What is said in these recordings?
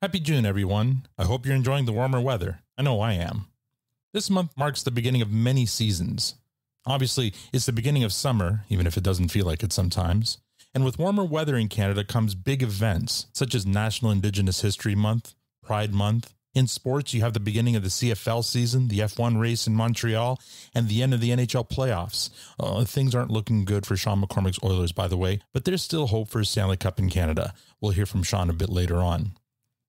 Happy June, everyone. I hope you're enjoying the warmer weather. I know I am. This month marks the beginning of many seasons. Obviously, it's the beginning of summer, even if it doesn't feel like it sometimes. And with warmer weather in Canada comes big events, such as National Indigenous History Month, Pride Month. In sports, you have the beginning of the CFL season, the F1 race in Montreal, and the end of the NHL playoffs. Things aren't looking good for Sean McCormick's Oilers, by the way, but there's still hope for a Stanley Cup in Canada. We'll hear from Sean a bit later on.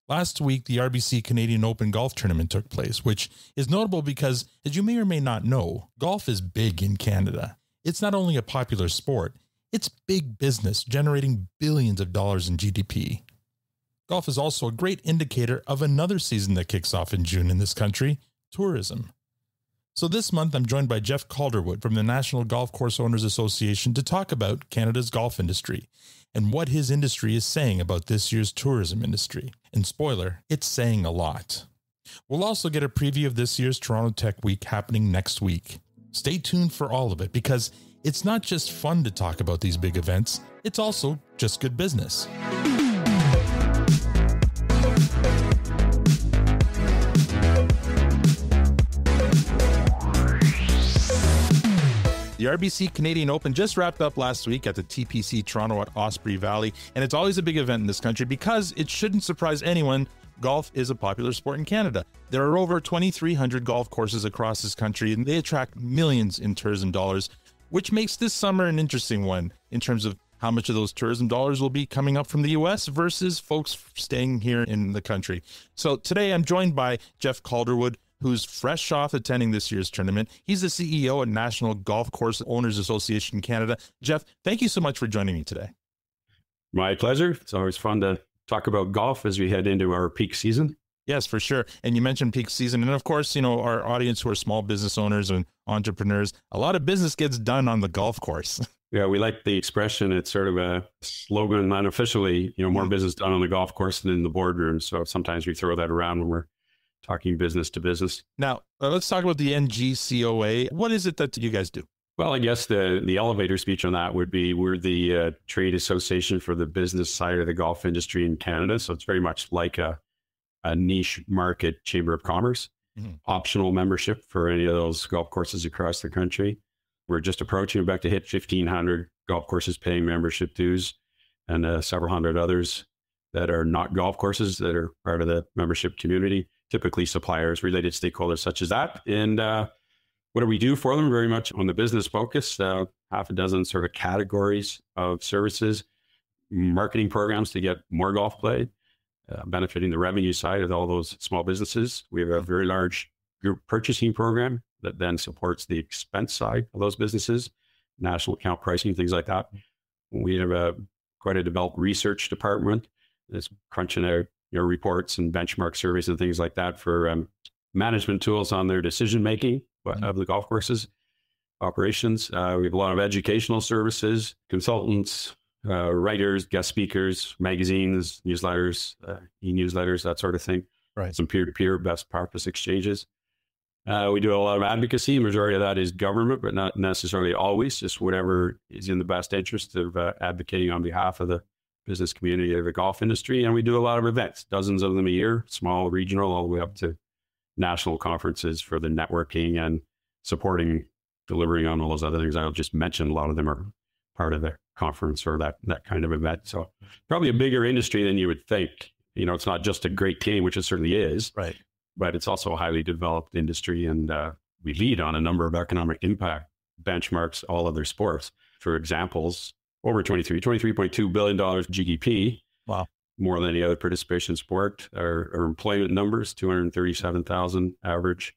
Last week, the RBC Canadian Open Golf Tournament took place, which is notable because, as you may or may not know, golf is big in Canada. It's not only a popular sport, it's big business, generating billions of dollars in GDP. Golf is also a great indicator of another season that kicks off in June in this country, tourism. So this month, I'm joined by Jeff Calderwood from the National Golf Course Owners Association to talk about Canada's golf industry and what his industry is saying about this year's tourism industry. And spoiler, it's saying a lot. We'll also get a preview of this year's Toronto Tech Week happening next week. Stay tuned for all of it because it's not just fun to talk about these big events, it's also just good business. The RBC Canadian Open just wrapped up last week at the TPC Toronto at Osprey Valley, and it's always a big event in this country because it shouldn't surprise anyone, golf is a popular sport in Canada. There are over 2,300 golf courses across this country, and they attract millions in tourism dollars, which makes this summer an interesting one in terms of how much of those tourism dollars will be coming up from the U.S. versus folks staying here in the country. So today I'm joined by Jeff Calderwood, who's fresh off attending this year's tournament. He's the CEO at National Golf Course Owners Association Canada. Jeff, thank you so much for joining me today. My pleasure. It's always fun to talk about golf as we head into our peak season. Yes, for sure. And you mentioned peak season. And of course, our audience who are small business owners and entrepreneurs, a lot of business gets done on the golf course. Yeah, we like the expression. It's sort of a slogan unofficially, more business done on the golf course than in the boardroom. So sometimes we throw that around when we're talking business to business. Now, let's talk about the NGCOA. What is it that you guys do? Well, I guess the elevator speech on that would be we're the trade association for the business side of the golf industry in Canada. So it's very much like a niche market chamber of commerce, optional membership for any of those golf courses across the country. We're just approaching about to hit 1,500 golf courses paying membership dues and several hundred others that are not golf courses that are part of the membership community, typically suppliers, related stakeholders such as that. And what do we do for them? Very much on the business focus, half a dozen sort of categories of services, marketing programs to get more golf played, benefiting the revenue side of all those small businesses. We have a very large group purchasing program that then supports the expense side of those businesses, national account pricing, things like that. We have quite a developed research department that's crunching out reports and benchmark surveys and things like that for management tools on their decision-making of the golf courses operations. We have a lot of educational services, consultants, writers, guest speakers, magazines, newsletters, e-newsletters, that sort of thing. Right. Some peer-to-peer best practice exchanges. We do a lot of advocacy. Majority of that is government, but not necessarily always, just whatever is in the best interest of advocating on behalf of the business community of the golf industry. And we do a lot of events, dozens of them a year, small, regional, all the way up to national conferences for the networking and supporting, delivering on all those other things I'll just mention. A lot of them are part of the conference or that kind of event. So probably a bigger industry than you would think. It's not just a great game, which it certainly is, right? But it's also a highly developed industry. And we lead on a number of economic impact benchmarks, all other sports. For examples, over $23.2 billion GDP. Wow. More than any other participation sport. Our employment numbers, 237,000 average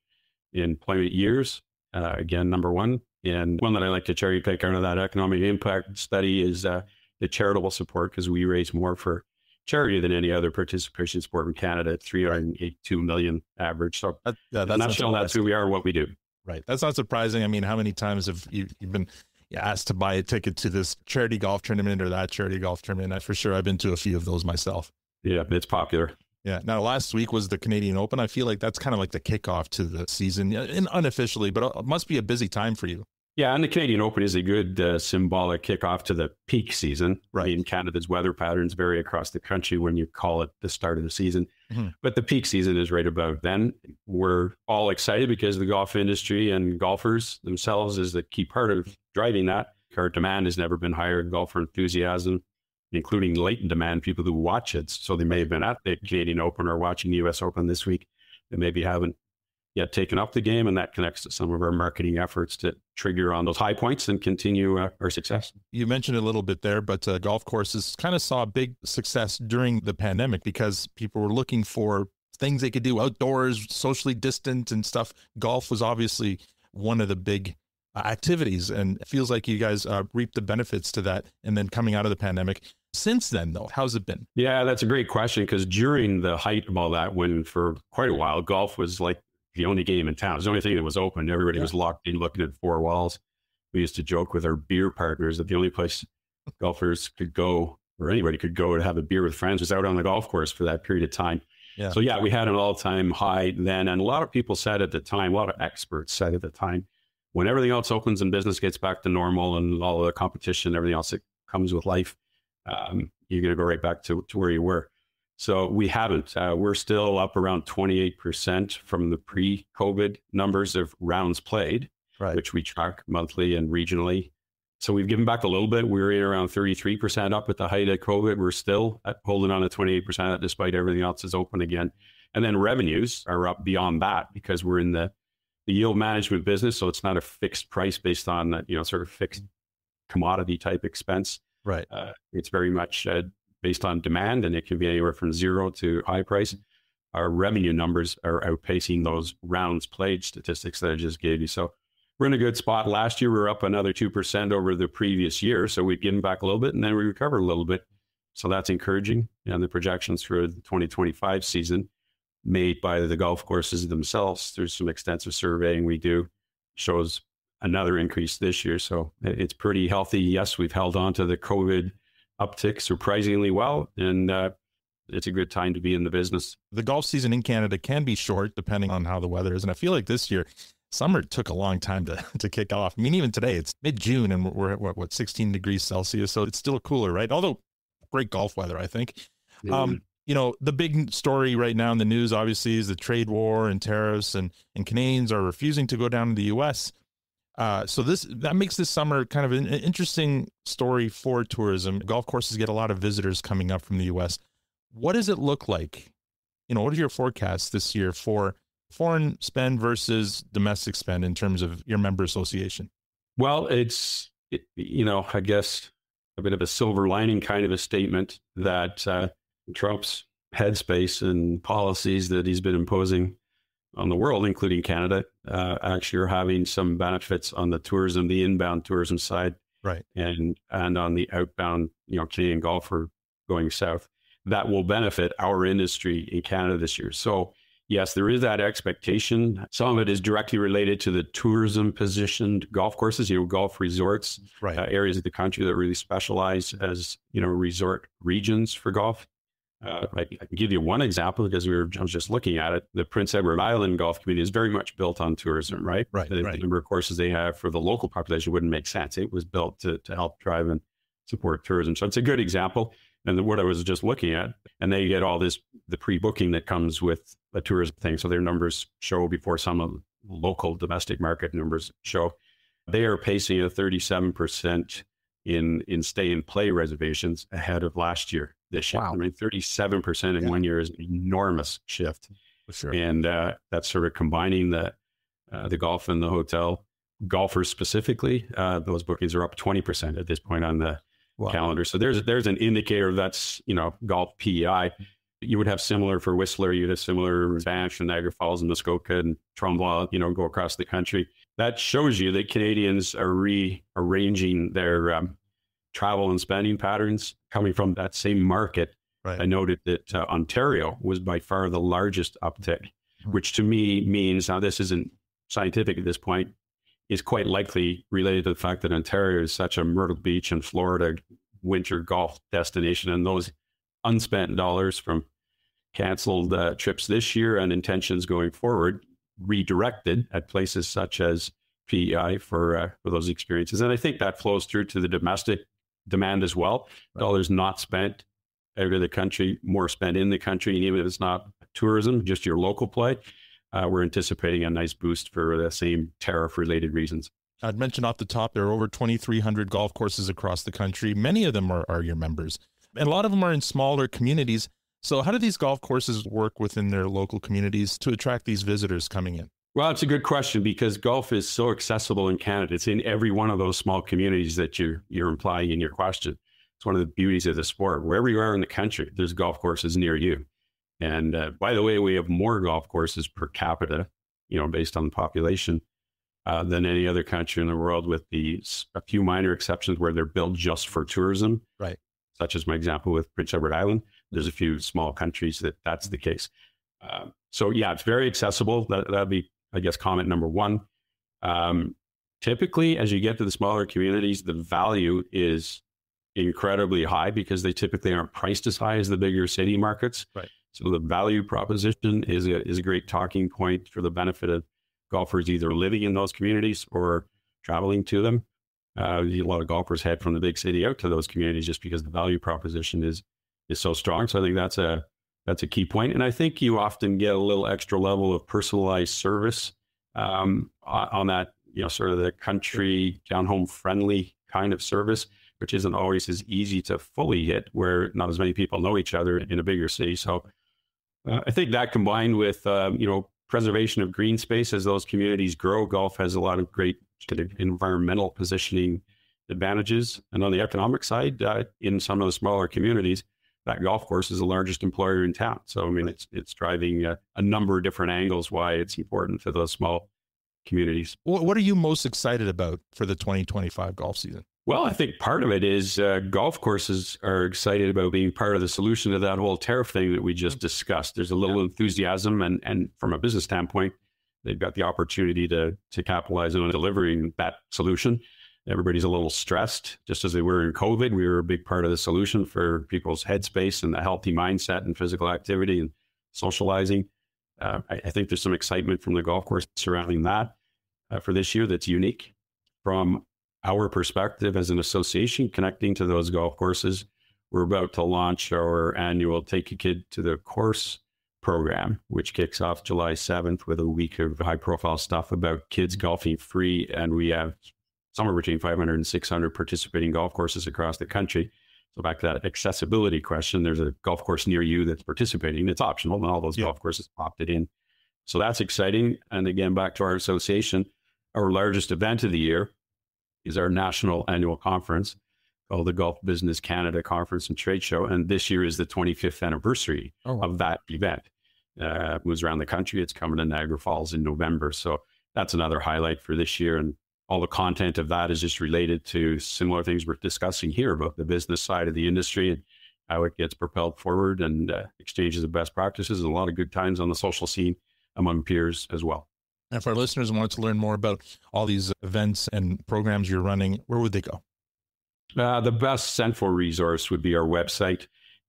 employment years. Again, number one. And one that I like to cherry pick out of that economic impact study is the charitable support, because we raise more for charity than any other participation sport in Canada, 382 million average. So that's who we are and what we do. Right. That's not surprising. I mean, how many times have you've been asked to buy a ticket to this charity golf tournament or that charity golf tournament? For sure, I've been to a few of those myself. Yeah, it's popular. Yeah. Now, last week was the Canadian Open. I feel like that's kind of like the kickoff to the season, and unofficially, but it must be a busy time for you. Yeah, and the Canadian Open is a good symbolic kickoff to the peak season. Right. I mean, Canada's weather patterns vary across the country when you call it the start of the season. Mm-hmm. But the peak season is right about then. We're all excited because the golf industry and golfers themselves is the key part of driving that. Our demand has never been higher. Golfer enthusiasm, including latent demand, people who watch it. So they may have been at the Canadian Open or watching the US Open this week. They maybe haven't yet taken up the game, and that connects to some of our marketing efforts to trigger on those high points and continue our success. You mentioned it a little bit there, but golf courses kind of saw a big success during the pandemic because people were looking for things they could do outdoors, socially distant and stuff. Golf was obviously one of the big activities, and it feels like you guys reaped the benefits to that. And then coming out of the pandemic, since then, though, how's it been? Yeah, that's a great question, because during the height of all that, when for quite a while, golf was like the only game in town. It was the only thing that was open. Everybody was locked in looking at four walls. We used to joke with our beer partners that the only place golfers could go, or anybody could go to have a beer with friends, was out on the golf course for that period of time. Yeah. So yeah, we had an all-time high then. And a lot of people said at the time, a lot of experts said at the time, when everything else opens and business gets back to normal and all of the competition, everything else that comes with life, you're going to go right back to where you were. So we haven't. We're still up around 28% from the pre-COVID numbers of rounds played, right, which we track monthly and regionally. So we've given back a little bit. We were in around 33% up at the height of COVID. We're still holding on to 28% despite everything else is open again. And then revenues are up beyond that because we're in the yield management business. So it's not a fixed price based on that, sort of fixed commodity type expense. Right. It's very much based on demand, and it can be anywhere from zero to high price. Our revenue numbers are outpacing those rounds played statistics that I just gave you. So we're in a good spot. Last year, we were up another 2% over the previous year. So we've given back a little bit and then we recovered a little bit. So that's encouraging. And the projections for the 2025 season made by the golf courses themselves, there's some extensive surveying we do, shows another increase this year. So it's pretty healthy. Yes, we've held on to the COVID uptick surprisingly well. And it's a good time to be in the business. The golf season in Canada can be short depending on how the weather is. And I feel like this year, summer took a long time to kick off. I mean, even today, it's mid-June and we're at what 16 degrees Celsius. So it's still cooler, right? Although great golf weather, I think. The big story right now in the news, obviously, is the trade war and tariffs, and Canadians are refusing to go down to the U.S. So that makes this summer kind of an interesting story for tourism. Golf courses get a lot of visitors coming up from the U.S. What does it look like? What are your forecasts this year for foreign spend versus domestic spend in terms of your member association? Well, I guess a bit of a silver lining kind of a statement that Trump's headspace and policies that he's been imposing on the world, including Canada, actually are having some benefits on the tourism, the inbound tourism side, right, and on the outbound, Canadian golfer going south. That will benefit our industry in Canada this year. So yes, there is that expectation. Some of it is directly related to the tourism positioned golf courses, golf resorts, right, areas of the country that really specialize as, resort regions for golf. I can give you one example because I was just looking at it. The Prince Edward Island Golf Community is very much built on tourism, right? Right. The number of courses they have for the local population wouldn't make sense. It was built to help drive and support tourism. So it's a good example. And what I was just looking at, and they get all the pre-booking that comes with a tourism thing. So their numbers show before some of the local domestic market numbers show. They are pacing at 37% in stay and play reservations ahead of last year. This year. Wow. I mean, 37% in 1 year is an enormous shift. For sure. And that's sort of combining the golf and the hotel. Golfers specifically, those bookings are up 20% at this point on the calendar. So there's an indicator that's, golf PEI. You would have similar for Whistler, you'd have similar Banff and Niagara Falls and Muskoka and Tremblant, go across the country. That shows you that Canadians are rearranging their travel and spending patterns coming from that same market. Right. I noted that Ontario was by far the largest uptick, which to me means, now this isn't scientific at this point, is quite likely related to the fact that Ontario is such a Myrtle Beach and Florida winter golf destination, and those unspent dollars from canceled trips this year and intentions going forward redirected at places such as PEI for those experiences. And I think that flows through to the domestic demand as well. Right. Dollars not spent out of the country, more spent in the country. And even if it's not tourism, just your local play, we're anticipating a nice boost for the same tariff-related reasons. I'd mentioned off the top, there are over 2,300 golf courses across the country. Many of them are your members, and a lot of them are in smaller communities. So how do these golf courses work within their local communities to attract these visitors coming in? Well, it's a good question because golf is so accessible in Canada. It's in every one of those small communities that you're implying in your question. It's one of the beauties of the sport. Wherever you are in the country, there's golf courses near you. And by the way, we have more golf courses per capita, based on the population, than any other country in the world, with a few minor exceptions where they're built just for tourism. Right. Such as my example with Prince Edward Island. There's a few small countries that's the case. So yeah, it's very accessible. That'd be, I guess, comment number one. Typically, as you get to the smaller communities, the value is incredibly high because they typically aren't priced as high as the bigger city markets. Right. So the value proposition is a great talking point for the benefit of golfers either living in those communities or traveling to them. A lot of golfers head from the big city out to those communities just because the value proposition is so strong. So I think that's a key point. And I think you often get a little extra level of personalized service on that, sort of the country down home friendly kind of service, which isn't always as easy to fully hit where not as many people know each other in a bigger city. So I think that combined with, preservation of green space as those communities grow, golf has a lot of great environmental positioning advantages. And on the economic side, in some of the smaller communities, that golf course is the largest employer in town. So, I mean, it's driving a number of different angles why it's important to those small communities. What are you most excited about for the 2025 golf season? Well, I think part of it is golf courses are excited about being part of the solution to that whole tariff thing that we just discussed. There's a little enthusiasm, and from a business standpoint, they've got the opportunity to capitalize on delivering that solution. Everybody's a little stressed, just as they were in COVID. We were a big part of the solution for people's headspace and a healthy mindset and physical activity and socializing. I think there's some excitement from the golf course surrounding that for this year that's unique. From our perspective as an association connecting to those golf courses, we're about to launch our annual Take a Kid to the Course program, which kicks off July 7th with a week of high-profile stuff about kids golfing free. And we have somewhere between 500 and 600 participating golf courses across the country. So back to that accessibility question, there's a golf course near you that's participating. It's optional, and all those golf courses opted in. So that's exciting. And again, back to our association, our largest event of the year is our national annual conference called the Golf Business Canada Conference and Trade Show. And this year is the 25th anniversary of that event. It was around the country. It's coming to Niagara Falls in November. So that's another highlight for this year. And all the content of that is just related to similar things we're discussing here about the business side of the industry and how it gets propelled forward and exchanges of best practices and a lot of good times on the social scene among peers as well. And for our listeners who want to learn more about all these events and programs you're running, where would they go? The best central resource would be our website,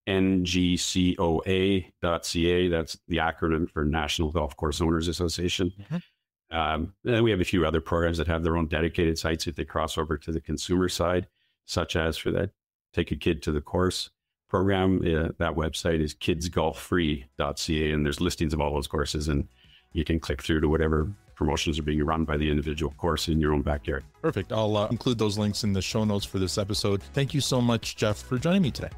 NGCOA.ca. That's the acronym for National Golf Course Owners Association. And then we have a few other programs that have their own dedicated sites if they cross over to the consumer side, such as for that Take a Kid to the Course program. That website is kidsgolffree.ca, and there's listings of all those courses, and you can click through to whatever promotions are being run by the individual course in your own backyard. Perfect. I'll include those links in the show notes for this episode. Thank you so much, Jeff, for joining me today.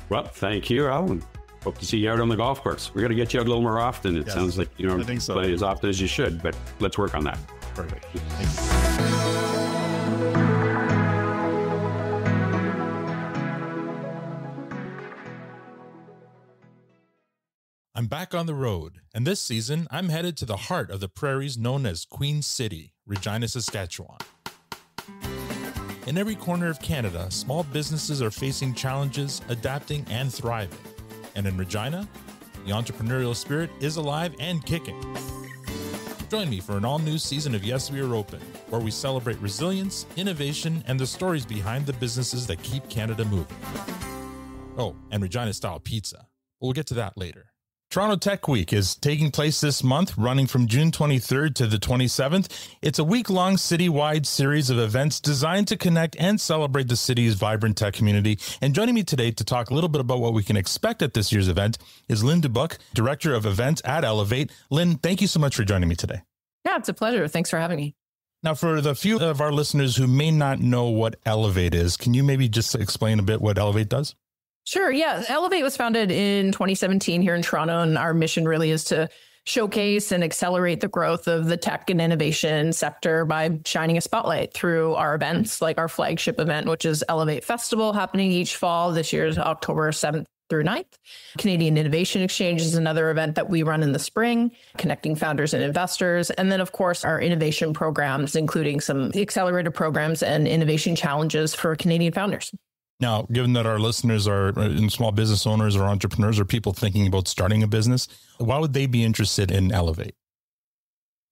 Well, thank you, Alan. Hope to see you out on the golf course. We're going to get you out a little more often. It sounds like, I think so. Play as often as you should, but let's work on that. Perfect. I'm back on the road, and this season, I'm headed to the heart of the prairies known as Queen City, Regina, Saskatchewan. In every corner of Canada, small businesses are facing challenges, adapting, and thriving. And in Regina, the entrepreneurial spirit is alive and kicking. Join me for an all-new season of Yes, We Are Open, where we celebrate resilience, innovation, and the stories behind the businesses that keep Canada moving. Oh, and Regina-style pizza. We'll get to that later. Toronto Tech Week is taking place this month, running from June 23rd to the 27th. It's a week-long citywide series of events designed to connect and celebrate the city's vibrant tech community. And joining me today to talk a little bit about what we can expect at this year's event is Lynn Dubuc, Director of Events at Elevate. Lynn, thank you so much for joining me today. Yeah, it's a pleasure. Thanks for having me. Now, for the few of our listeners who may not know what Elevate is, can you maybe just explain a bit what Elevate does? Sure. Yeah. Elevate was founded in 2017 here in Toronto, and our mission really is to showcase and accelerate the growth of the tech and innovation sector by shining a spotlight through our events, like our flagship event, which is Elevate Festival, happening each fall. This year is October 7th through 9th. Canadian Innovation Exchange is another event that we run in the spring, connecting founders and investors. And then, of course, our innovation programs, including some accelerator programs and innovation challenges for Canadian founders. Now, given that our listeners are small business owners or entrepreneurs or people thinking about starting a business, why would they be interested in Elevate?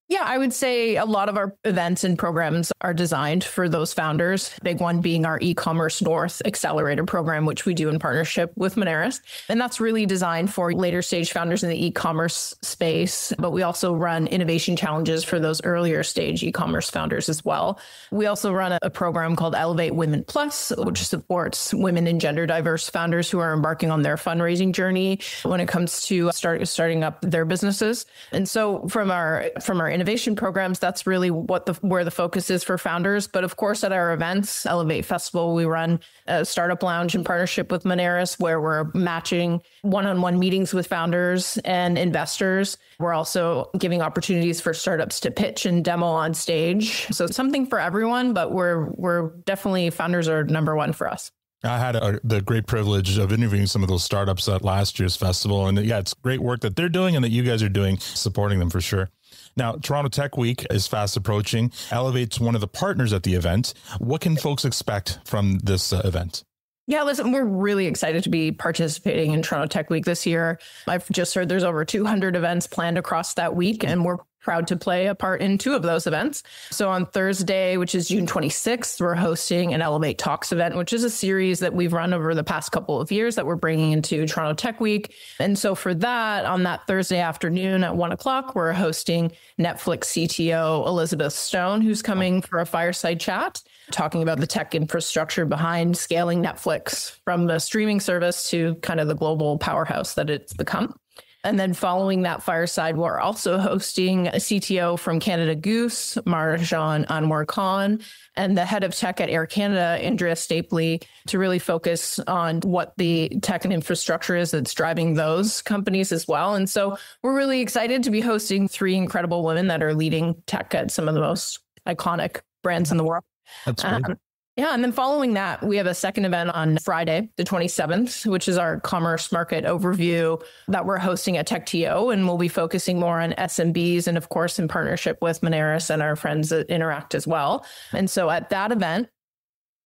Yeah, I would say a lot of our events and programs are designed for those founders. Big one being our e-commerce North Accelerator program, which we do in partnership with Moneris. And that's really designed for later stage founders in the e-commerce space. But we also run innovation challenges for those earlier stage e-commerce founders as well. We also run a program called Elevate Women Plus, which supports women and gender diverse founders who are embarking on their fundraising journey when it comes to starting up their businesses. And so from our innovation programs, that's really where the focus is for founders. But of course, at our events, Elevate Festival, we run a startup lounge in partnership with Moneris, where we're matching one-on-one meetings with founders and investors. We're also giving opportunities for startups to pitch and demo on stage. So something for everyone, but we're definitely, founders are number one for us. I had the great privilege of interviewing some of those startups at last year's festival. And yeah, it's great work that they're doing and that you guys are doing, supporting them for sure. Now, Toronto Tech Week is fast approaching. Elevate's one of the partners at the event. What can folks expect from this event? Yeah, listen, we're really excited to be participating in Toronto Tech Week this year. I've just heard there's over 200 events planned across that week, and we're proud to play a part in 2 of those events. So on Thursday, which is June 26th, we're hosting an Elevate Talks event, which is a series that we've run over the past couple of years that we're bringing into Toronto Tech Week. And so for that, on that Thursday afternoon at 1 o'clock, we're hosting Netflix CTO Elizabeth Stone, who's coming for a fireside chat, talking about the tech infrastructure behind scaling Netflix from the streaming service to kind of the global powerhouse that it's become. And then following that fireside, we're also hosting a CTO from Canada Goose, Marjan Anwar Khan, and the head of tech at Air Canada, Andrea Stapley, to really focus on what the tech and infrastructure is that's driving those companies as well. And so we're really excited to be hosting 3 incredible women that are leading tech at some of the most iconic brands in the world. That's great. Yeah. And then following that, we have a second event on Friday, the 27th, which is our commerce market overview that we're hosting at TechTO. And we'll be focusing more on SMBs and, of course, in partnership with Moneris and our friends at Interact as well. And so at that event,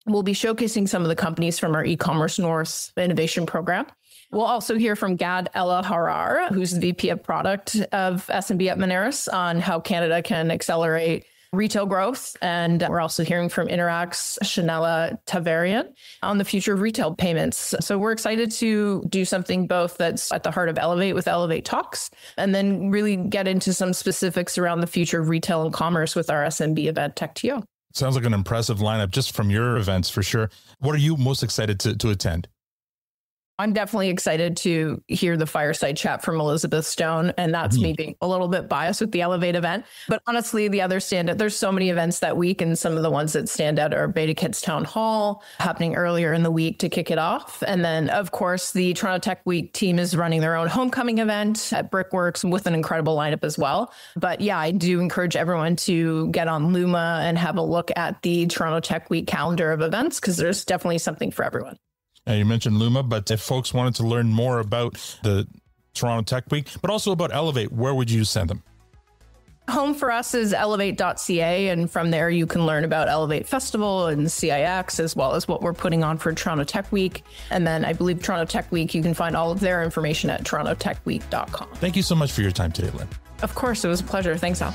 we'll be showcasing some of the companies from our e-commerce North innovation program. We'll also hear from Gad Ella Harar, who's the VP of product of SMB at Moneris, on how Canada can accelerate retail growth. And we're also hearing from Interact's Shanella Tavarian on the future of retail payments. So we're excited to do something both that's at the heart of Elevate with Elevate Talks, and then really get into some specifics around the future of retail and commerce with our SMB event, TechTO. Sounds like an impressive lineup just from your events for sure. What are you most excited to attend? I'm definitely excited to hear the fireside chat from Elizabeth Stone, and that's me being a little bit biased with the Elevate event. But honestly, the other standout, there's so many events that week, and some of the ones that stand out are Beta Kids Town Hall happening earlier in the week to kick it off. And then, of course, the Toronto Tech Week team is running their own homecoming event at Brickworks with an incredible lineup as well. But yeah, I do encourage everyone to get on Luma and have a look at the Toronto Tech Week calendar of events, because there's definitely something for everyone. You mentioned Luma, but if folks wanted to learn more about the Toronto Tech Week, but also about Elevate, where would you send them? Home for us is elevate.ca, and from there you can learn about Elevate Festival and CIX, as well as what we're putting on for Toronto Tech Week. And then I believe Toronto Tech Week, you can find all of their information at torontotechweek.com. Thank you so much for your time today, Lynn. Of course, it was a pleasure. Thanks, Al.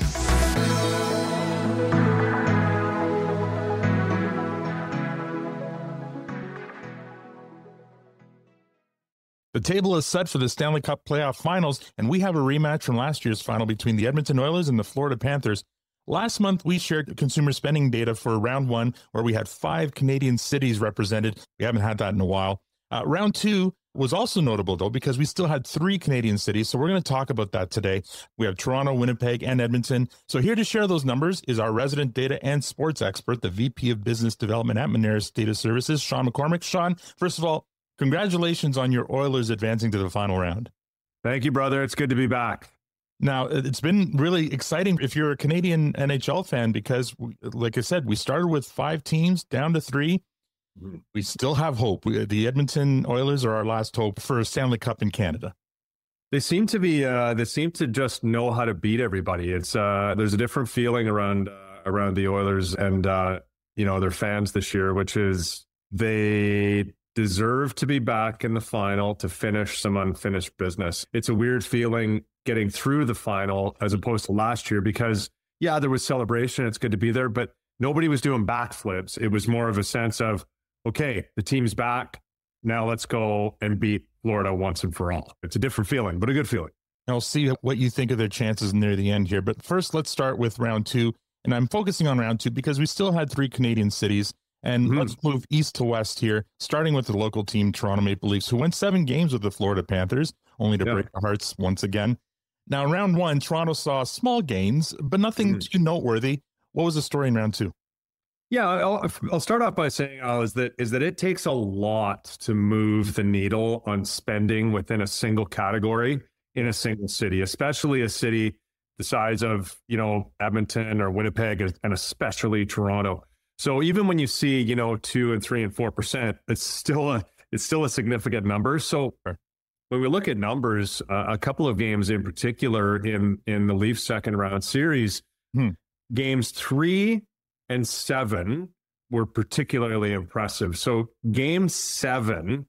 The table is set for the Stanley Cup playoff finals, and we have a rematch from last year's final between the Edmonton Oilers and the Florida Panthers. Last month, we shared consumer spending data for round one, where we had 5 Canadian cities represented. We haven't had that in a while. Round two was also notable, though, because we still had 3 Canadian cities. So we're going to talk about that today. We have Toronto, Winnipeg, and Edmonton. So here to share those numbers is our resident data and sports expert, the VP of Business Development at Moneris Data Services, Sean McCormick. Sean, first of all, congratulations on your Oilers advancing to the final round. Thank you, brother. It's good to be back. Now, it's been really exciting if you're a Canadian NHL fan because, like I said, we started with 5 teams down to 3. We still have hope. The Edmonton Oilers are our last hope for a Stanley Cup in Canada. They seem to be. They seem to just know how to beat everybody. It's there's a different feeling around the Oilers and their fans this year, which is they deserve to be back in the final to finish some unfinished business. It's a weird feeling getting through the final as opposed to last year because, yeah, there was celebration. It's good to be there, but nobody was doing backflips. It was more of a sense of, okay, the team's back. Now let's go and beat Florida once and for all. It's a different feeling, but a good feeling. I'll see what you think of their chances near the end here. But first, let's start with round 2. And I'm focusing on round 2 because we still had 3 Canadian cities. And let's move east to west here, starting with the local team, Toronto Maple Leafs, who went 7 games with the Florida Panthers, only to break our hearts once again. Now, in round 1, Toronto saw small gains, but nothing too noteworthy. What was the story in round 2? Yeah, I'll start off by saying, is that it takes a lot to move the needle on spending within a single category in a single city, especially a city the size of, Edmonton or Winnipeg, and especially Toronto. So even when you see, 2 and 3 and 4%, it's still a significant number. So when we look at numbers, a couple of games in particular in the Leafs second round series, games 3 and 7 were particularly impressive. So game 7,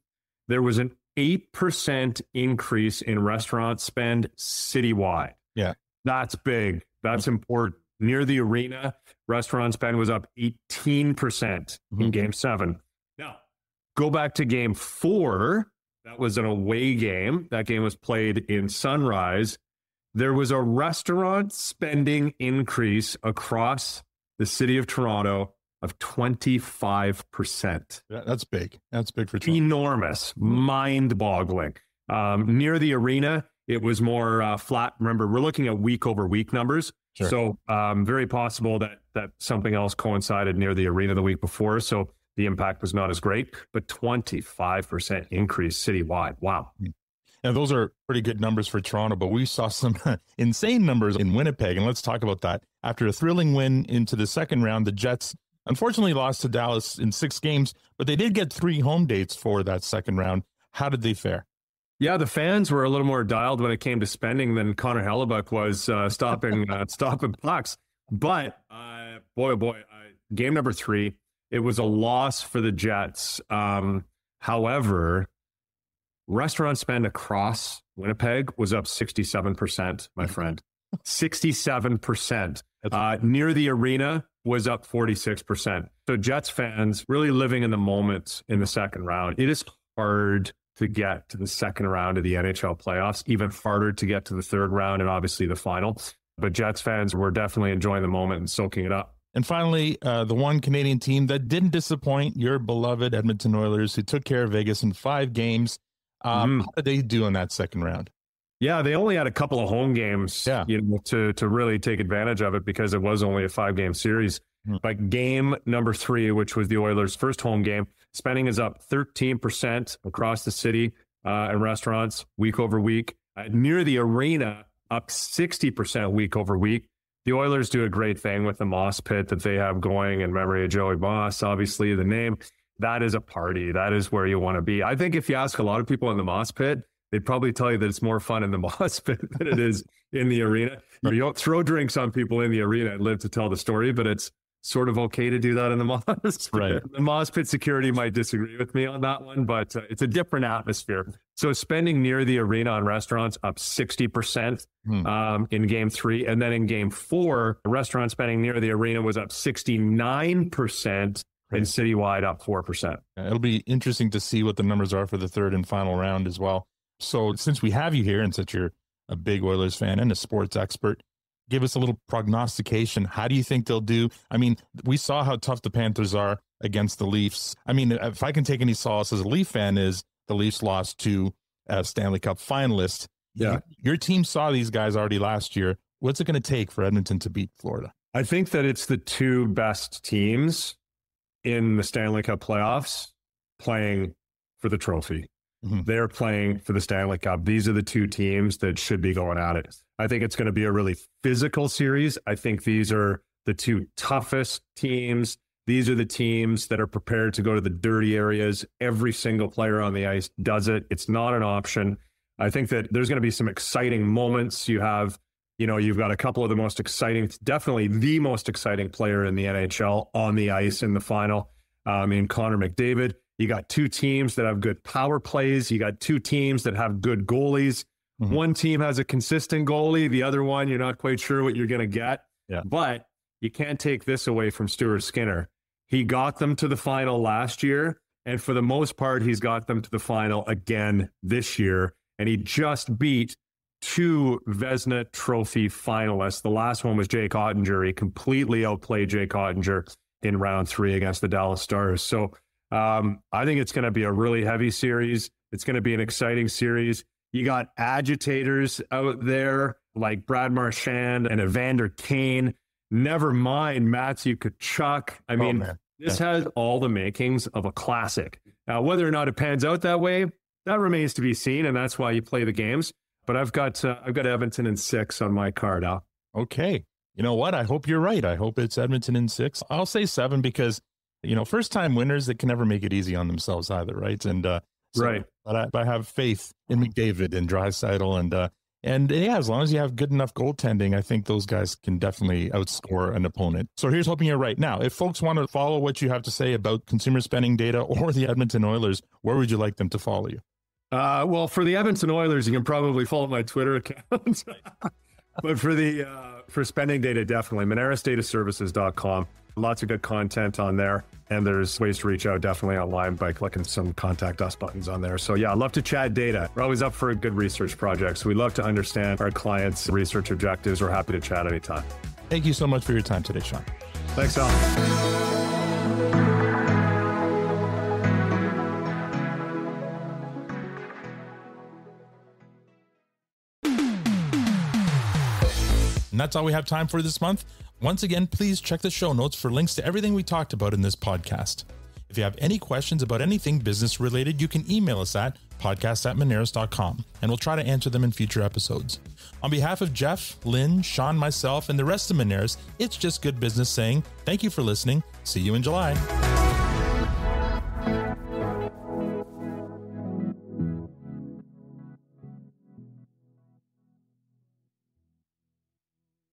there was an 8% increase in restaurant spend citywide. Yeah, that's big. That's important. Near the arena, restaurant spend was up 18% in game 7. Now, go back to game 4. That was an away game. That game was played in Sunrise. There was a restaurant spending increase across the city of Toronto of 25%. That's big. That's big for Toronto. Enormous, mind-boggling. Near the arena, it was more flat. Remember, we're looking at week-over-week numbers. Sure. So very possible that something else coincided near the arena the week before. So the impact was not as great, but 25% increase citywide. Wow. Now, those are pretty good numbers for Toronto, but we saw some insane numbers in Winnipeg, and let's talk about that. After a thrilling win into the second round, the Jets unfortunately lost to Dallas in 6 games, but they did get 3 home dates for that second round. How did they fare? Yeah, the fans were a little more dialed when it came to spending than Connor Hellebuck was stopping pucks. But game number 3, it was a loss for the Jets. However, restaurant spend across Winnipeg was up 67%, my friend. 67%. Near the arena was up 46%. So Jets fans really living in the moment in the second round. It is hard to get to the second round of the NHL playoffs, even harder to get to the third round and obviously the final. But Jets fans were definitely enjoying the moment and soaking it up. And finally, the one Canadian team that didn't disappoint, your beloved Edmonton Oilers, who took care of Vegas in 5 games. How did they do in that second round? Yeah, they only had a couple of home games to really take advantage of it because it was only a 5-game series. But game number 3, which was the Oilers' first home game, spending is up 13% across the city and restaurants week over week. Near the arena, up 60% week over week. The Oilers do a great thing with the Moss Pit that they have going in memory of Joey Moss, obviously the name. That is a party. That is where you want to be. I think if you ask a lot of people in the Moss Pit, they'd probably tell you that it's more fun in the Moss Pit than it is in the arena. You don't throw drinks on people in the arena and live to tell the story, but it's sort of okay to do that in the Moss Pit. Right. The Moss Pit security might disagree with me on that one, but it's a different atmosphere. So spending near the arena on restaurants up 60% in game 3. And then in game 4, restaurant spending near the arena was up 69%. And citywide up 4%. It'll be interesting to see what the numbers are for the third and final round as well. So since we have you here and since you're a big Oilers fan and a sports expert, give us a little prognostication. How do you think they'll do? I mean, we saw how tough the Panthers are against the Leafs. I mean, if I can take any solace as a Leaf fan, is the Leafs lost to a Stanley Cup finalist. Yeah. Your team saw these guys already last year. What's it going to take for Edmonton to beat Florida? I think that it's the two best teams in the Stanley Cup playoffs playing for the trophy. Mm-hmm. They're playing for the Stanley Cup. These are the two teams that should be going at it. I think it's going to be a really physical series. I think these are the two toughest teams. These are the teams that are prepared to go to the dirty areas. Every single player on the ice does it. It's not an option. I think that there's going to be some exciting moments. You've got a couple of the most exciting, definitely the most exciting player in the NHL on the ice in the final, in Connor McDavid. You got two teams that have good power plays. You got two teams that have good goalies. Mm-hmm. One team has a consistent goalie. The other one, you're not quite sure what you're going to get. Yeah. But you can't take this away from Stuart Skinner. He got them to the final last year, and for the most part, he's got them to the final again this year. And he just beat two Vezina Trophy finalists. The last one was Jake Ottinger. He completely outplayed Jake Ottinger in round 3 against the Dallas Stars. So I think it's going to be a really heavy series. It's going to be an exciting series. You got agitators out there like Brad Marchand and Evander Kane. Never mind Matthew Tkachuk. I mean, this has all the makings of a classic. Now, whether or not it pans out that way, that remains to be seen, and that's why you play the games. But I've got Edmonton in 6 on my card, Al. Okay. You know what? I hope you're right. I hope it's Edmonton in 6. I'll say 7 because, first-time winners, they can never make it easy on themselves either, right? And right. But I have faith in McDavid and Draisaitl and yeah, as long as you have good enough goaltending, I think those guys can definitely outscore an opponent. So here's hoping you're right. Now, if folks want to follow what you have to say about consumer spending data or the Edmonton Oilers, where would you like them to follow you? Well, for the Edmonton Oilers, you can probably follow my Twitter account. But for spending data, definitely monerisdataservices.com. Lots of good content on there. And there's ways to reach out definitely online by clicking some contact us buttons on there. So yeah, I love to chat data. We're always up for a good research project. So we love to understand our clients' research objectives. We're happy to chat anytime. Thank you so much for your time today, Sean. Thanks, Al. And that's all we have time for this month. Once again, please check the show notes for links to everything we talked about in this podcast. If you have any questions about anything business related, you can email us at podcast@moneris.com, and we'll try to answer them in future episodes. On behalf of Jeff, Lynn, Sean, myself, and the rest of Moneris, it's just good business saying thank you for listening. See you in July.